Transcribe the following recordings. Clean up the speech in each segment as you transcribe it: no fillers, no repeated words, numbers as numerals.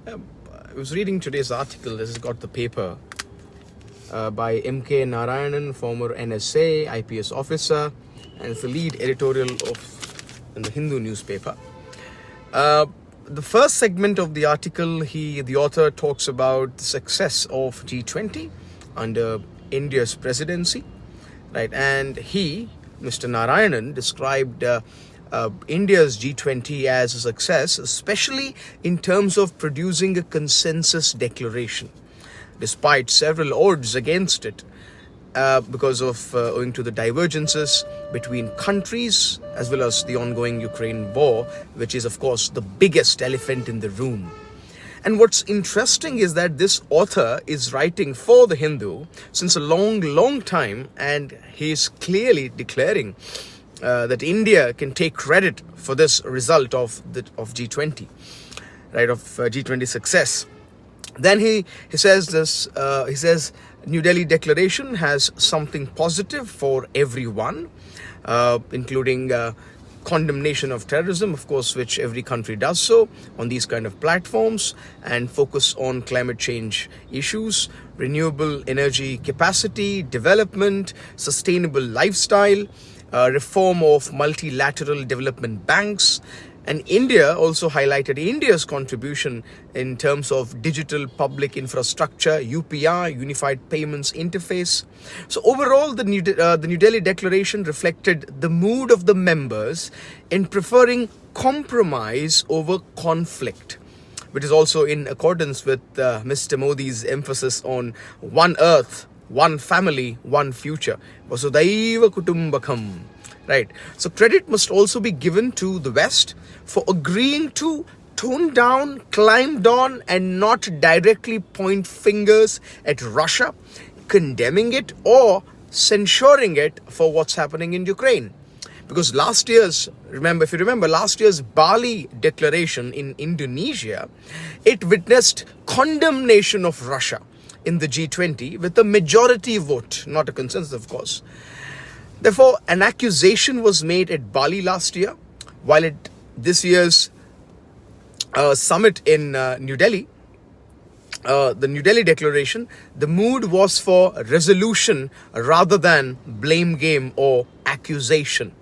I was reading today's article. This has got the paper by MK Narayanan, former NSA, IPS officer, and it's the lead editorial in the Hindu newspaper. The first segment of the article, the author talks about the success of G20 under India's presidency, right? And Mr. Narayanan, described India's G20 as a success, especially in terms of producing a consensus declaration, despite several odds against it, because of owing to the divergences between countries as well as the ongoing Ukraine war, which is of course the biggest elephant in the room. And what's interesting is that this author is writing for the Hindu since a long time, and he's clearly declaring that India can take credit for this result of G20, right, of G20 success. Then he says this. He says New Delhi Declaration has something positive for everyone, including condemnation of terrorism, of course, which every country does so on these kind of platforms, and focus on climate change issues, renewable energy capacity, development, sustainable lifestyle, reform of multilateral development banks. And India also highlighted India's contribution in terms of digital public infrastructure, UPI, Unified Payments Interface. So overall, the New Delhi Declaration reflected the mood of the members in preferring compromise over conflict, which is also in accordance with Mr. Modi's emphasis on one earth, one family, one future. Vasudhaiva Kutumbakam. Right. So credit must also be given to the West for agreeing to tone down, climb down, and not directly point fingers at Russia, condemning it or censuring it for what's happening in Ukraine. Because if you remember last year's Bali declaration in Indonesia, it witnessed condemnation of Russia in the G20 with a majority vote, not a consensus, of course. Therefore, an accusation was made at Bali last year, while at this year's summit in New Delhi, the New Delhi Declaration, the mood was for resolution rather than blame game or accusation.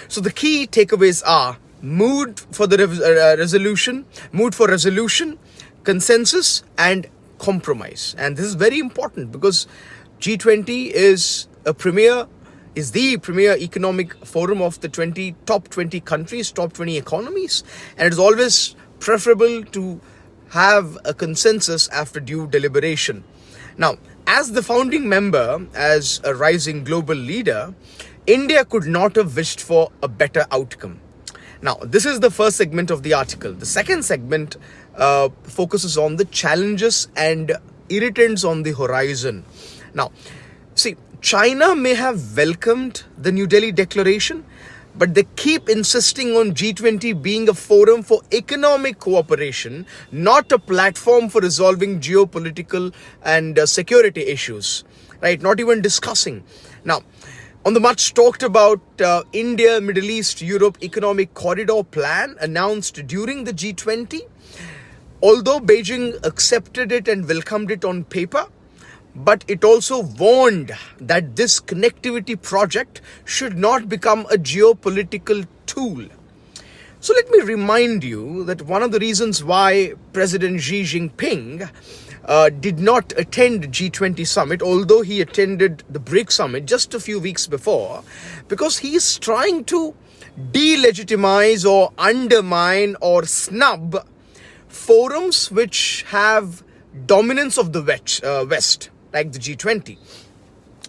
So the key takeaways are mood for resolution, consensus, and compromise. And this is very important because G20 is the premier economic forum of the top 20 countries, top 20 economies. And it is always preferable to have a consensus after due deliberation. Now, as the founding member, as a rising global leader, India could not have wished for a better outcome. Now, this is the first segment of the article. The second segment focuses on the challenges and irritants on the horizon. Now, see, China may have welcomed the New Delhi Declaration, but they keep insisting on G20 being a forum for economic cooperation, not a platform for resolving geopolitical and security issues, right? Not even discussing. Now, on the much talked about India, Middle East, Europe economic corridor plan announced during the G20, although Beijing accepted it and welcomed it on paper, but it also warned that this connectivity project should not become a geopolitical tool. So let me remind you that one of the reasons why President Xi Jinping did not attend G20 summit, although he attended the BRICS summit just a few weeks before, because he is trying to delegitimize or undermine or snub forums which have dominance of the West, like the G20,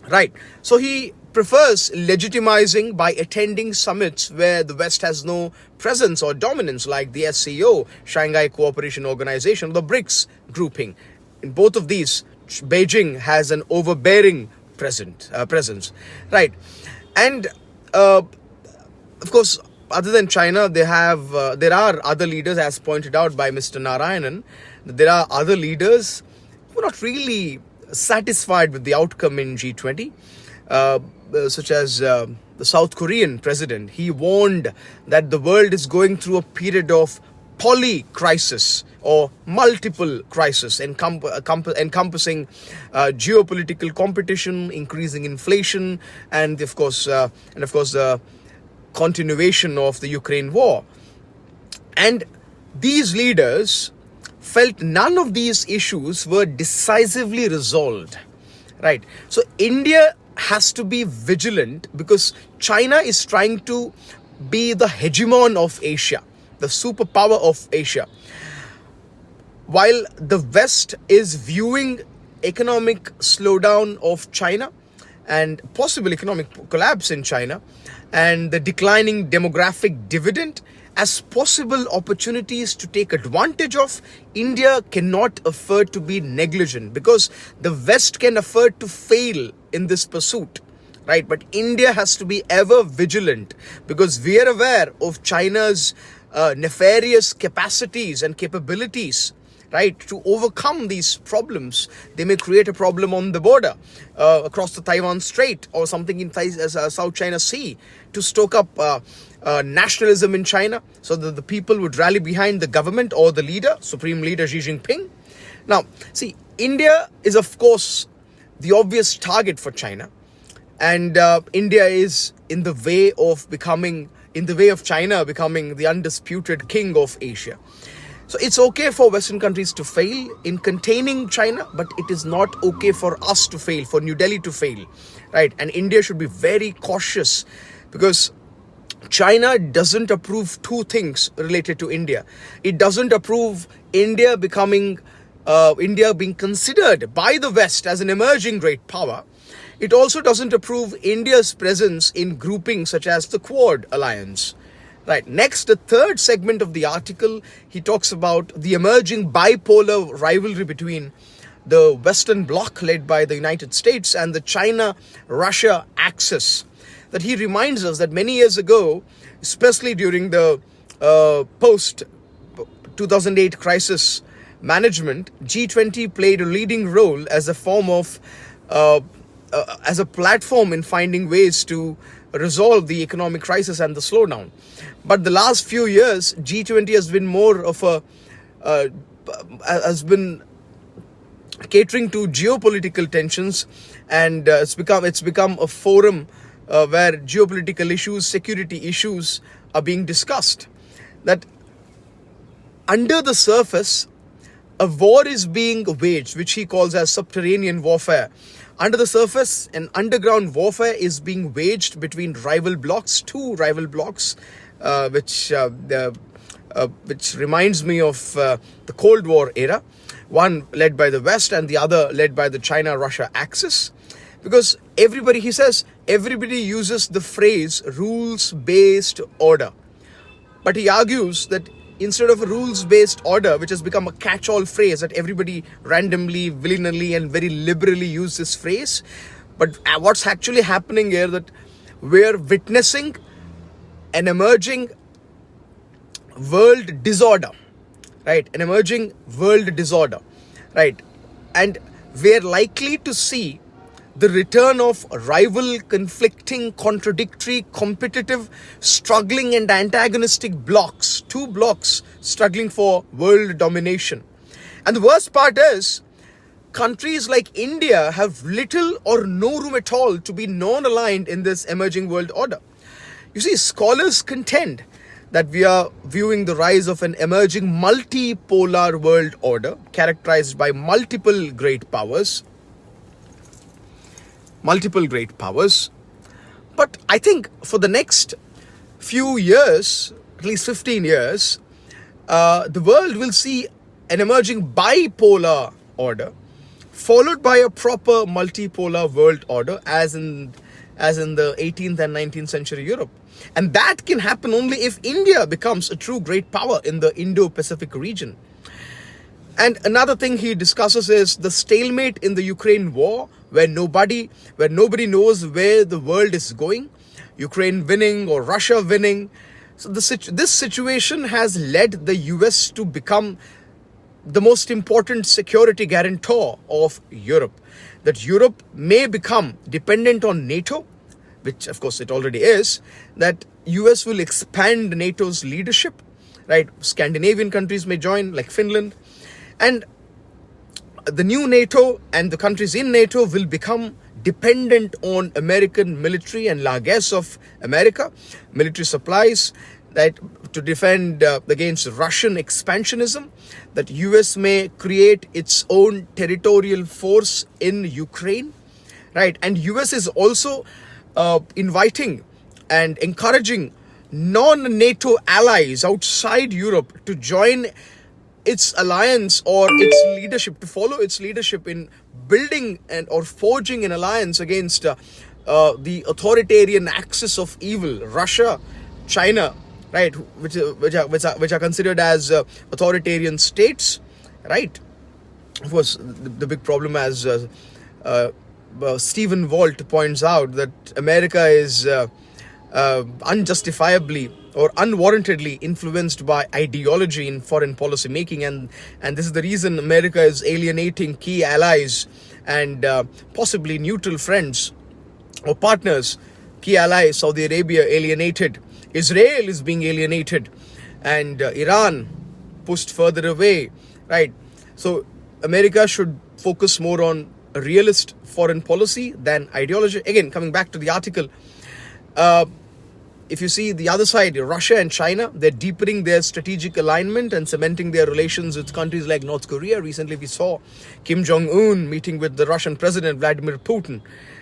right? So he prefers legitimizing by attending summits where the West has no presence or dominance, like the SCO, Shanghai Cooperation Organization, the BRICS grouping. In both of these, Beijing has an overbearing presence, right? And of course, other than China, there are other leaders, as pointed out by Mr. Narayanan. There are other leaders who are not really satisfied with the outcome in G20, such as the South Korean president. He warned that the world is going through a period of poly crisis or multiple crisis encompassing geopolitical competition, increasing inflation, and of course the continuation of the Ukraine war. And these leaders felt none of these issues were decisively resolved, right? So India has to be vigilant because China is trying to be the hegemon of Asia, the superpower of Asia, while the West is viewing economic slowdown of China and possible economic collapse in China and the declining demographic dividend as possible opportunities to take advantage of. India cannot afford to be negligent because the West can afford to fail in this pursuit, right? But India has to be ever vigilant because we are aware of China's nefarious capacities and capabilities, right, to overcome these problems. They may create a problem on the border across the Taiwan Strait or something in South China Sea to stoke up nationalism in China so that the people would rally behind the government or the leader, Supreme Leader Xi Jinping. Now, see, India is of course the obvious target for China, and India is in the way of China becoming the undisputed king of Asia. So it's okay for Western countries to fail in containing China, but it is not okay for us to fail, for New Delhi to fail, right? And India should be very cautious because China doesn't approve two things related to India. It doesn't approve India being considered by the West as an emerging great power. It also doesn't approve India's presence in groupings such as the Quad Alliance. Right. Next, the third segment of the article, he talks about the emerging bipolar rivalry between the Western Bloc led by the United States and the China-Russia axis. That he reminds us that many years ago, especially during the post-2008 crisis management, G20 played a leading role as a form of, as a platform in finding ways to resolve the economic crisis and the slowdown. But the last few years, G20 has been more of has been catering to geopolitical tensions, and it's become a forum where geopolitical issues, security issues are being discussed. That under the surface, a war is being waged, which he calls as subterranean warfare. Under the surface, an underground warfare is being waged between two rival blocks, which reminds me of the Cold War era, one led by the West and the other led by the China-Russia axis. Because everybody uses the phrase rules-based order. But he argues that instead of a rules-based order, which has become a catch-all phrase that everybody randomly, willy-nilly and very liberally use this phrase, but what's actually happening here that we're witnessing an emerging world disorder, right? An emerging world disorder, right? And we're likely to see the return of rival, conflicting, contradictory, competitive, struggling and antagonistic blocks, two blocks struggling for world domination. And the worst part is, countries like India have little or no room at all to be non-aligned in this emerging world order. You see, scholars contend that we are viewing the rise of an emerging multipolar world order characterized by multiple great powers. But I think for the next few years, at least 15 years, the world will see an emerging bipolar order followed by a proper multipolar world order as in the 18th and 19th century Europe. And that can happen only if India becomes a true great power in the Indo-Pacific region. And another thing he discusses is the stalemate in the Ukraine war, where nobody knows where the world is going, Ukraine winning or Russia winning. So this situation has led the US to become the most important security guarantor of Europe. That Europe may become dependent on NATO, which of course it already is, that US will expand NATO's leadership, right? Scandinavian countries may join, like Finland. And the new NATO and the countries in NATO will become dependent on American military and largesse of America, military supplies, that to defend against Russian expansionism, that US may create its own territorial force in Ukraine, right? And US is also inviting and encouraging non-NATO allies outside Europe to join its alliance or its leadership, to follow its leadership in building and or forging an alliance against the authoritarian axis of evil, Russia, China, right, which are considered as authoritarian states, right? Of course, the big problem, as Stephen Walt points out, that America is unjustifiably or unwarrantedly influenced by ideology in foreign policy making, and this is the reason America is alienating key allies and possibly neutral friends or partners. Key allies, Saudi Arabia alienated, Israel is being alienated, and Iran pushed further away, right? So America should focus more on a realist foreign policy than ideology. Again, coming back to the article, if you see the other side, Russia and China, they're deepening their strategic alignment and cementing their relations with countries like North Korea. Recently, we saw Kim Jong-un meeting with the Russian President Vladimir Putin,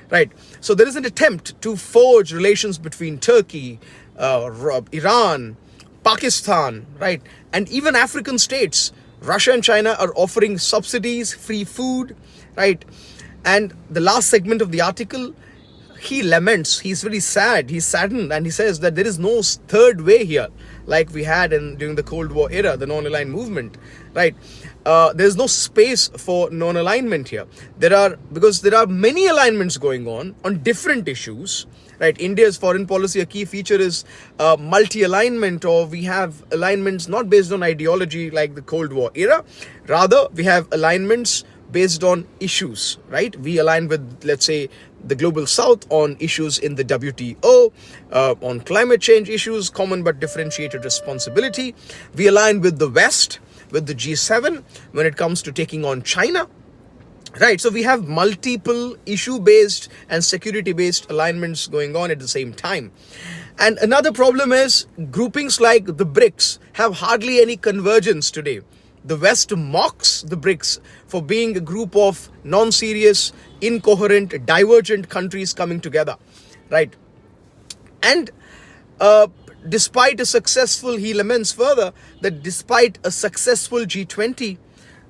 right? So there is an attempt to forge relations between Turkey, Iran, Pakistan, right? And even African states. Russia and China are offering subsidies, free food, right? And the last segment of the article, he laments, he's very sad, he's saddened, and he says that there is no third way here, like we had during the Cold War era, the non-aligned movement, right? There's no space for non-alignment here. Because there are many alignments going on different issues, right? India's foreign policy, a key feature is multi-alignment, or we have alignments not based on ideology like the Cold War era. Rather, we have alignments based on issues, right? We align with, let's say, the global south on issues in the WTO, on climate change issues, common but differentiated responsibility. We align with the West, with the G7 when it comes to taking on China, right? So we have multiple issue-based and security-based alignments going on at the same time. And another problem is groupings like the BRICS have hardly any convergence today. The West mocks the BRICS for being a group of non-serious, incoherent, divergent countries coming together, right? And despite a successful, he laments further that despite a successful G20,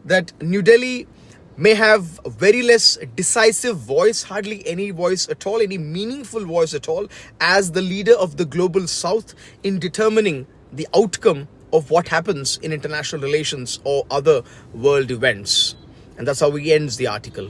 that New Delhi may have very less decisive voice, hardly any voice at all, any meaningful voice at all, as the leader of the global south in determining the outcome of what happens in international relations or other world events. And that's how he ends the article.